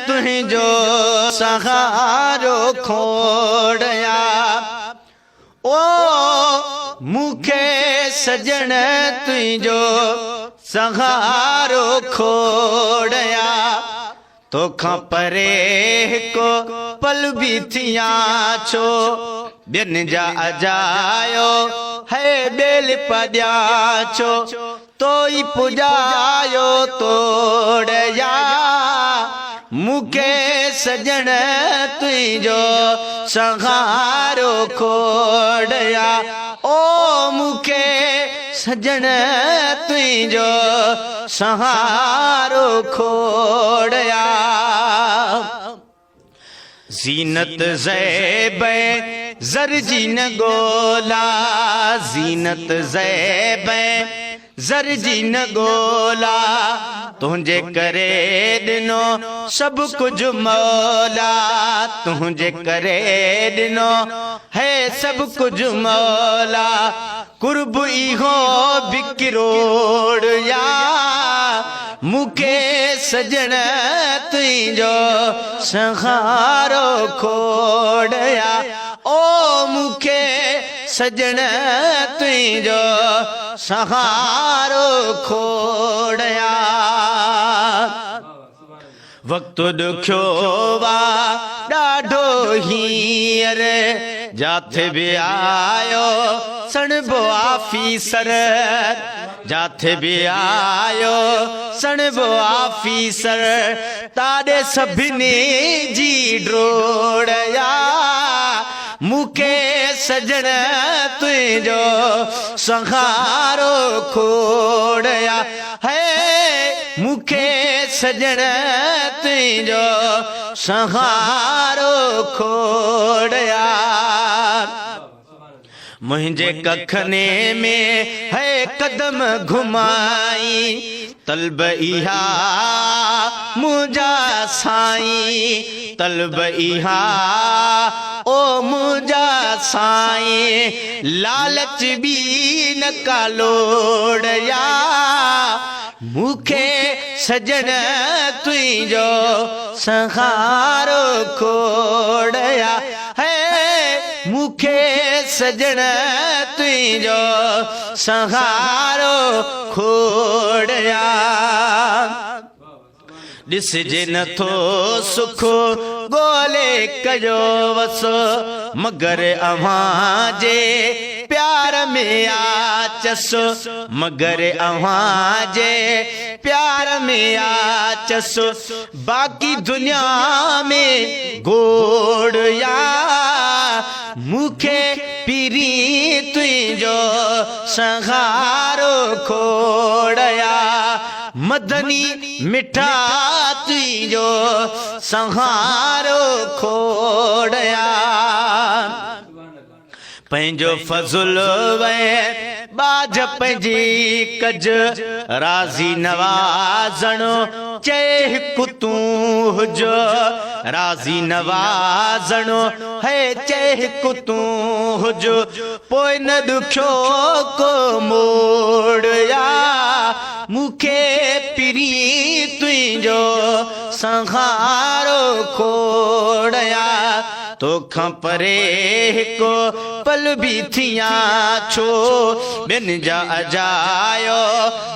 तुझो सहारो खोड़या ओ मुखे सजन तुझो सहारो खोड़या तोखां परे को पल भी थिया छो बिन जा अजायो है बेल पद्या छो तो ही पुजायो तोड़या मुखे सजन तुझो सहारो खोड़या ओ मुखे सजन तुझो सहारो खोड़या जीनत ज़ैब ज़रजी न गोला जीनत ज़ैब ज़रजी न गोला तुझे करे दिनो सब कुछ मौला तुझे करे दिनो है सब कुछ मौला कुर्ब इहो बिकरोड़ या मुखे सजन तुझो सहारो खोड़या ओ मुखे सजन तुझो सहारो खोड़या वक्त दुख्यो वा डाढो हींअर जाथे भी आयो सणबो आफीसर जाथे भी आयो सणबो आफीसर तारे सभिनी जी ड्रोड़या मुखे सजन तुझो सहारो खोड़या है मुखे सजन तुझो सहारो खोड़या मुझे कखने में है कदम घुमाई तलब इहा मुझा साई तलब इहा ओ मुझा साई लालच भी न कालोड़या मुखे सजन तुझो सहारो खोड़या है मुखे सजन तुझो सहारो खोड़या ॾिसजे नथो सुख गोले कयो वसो मगर अव्हां जे प्यार में आचसो मगर अव्हां जे प्यार में आचसो बाकी दुनिया में गोड़या मुखे पीरी तुझो सहारो खोड़या मदनी मिठा तुझो सहारो खोड़या पंहिंजो फज़ुल वे बाज पंहिंजी कज राज़ी नवाज़णो चए हिकु तूं हुजो राज़ी नवाज़णो है चए हिकु तूं हुजो पोइ न ॾुखियो को मोड़या मुखे पीरी तुझो सहारो खोड़या तोखां परे हिको पल भी थिया छो बिन जा अजायो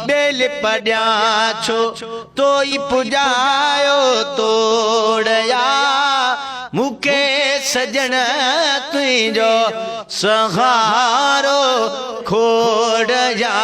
बेल पड्या छो तो ही पुजायो तोड़या मुखे सजन तुझो सहारो खोड़या।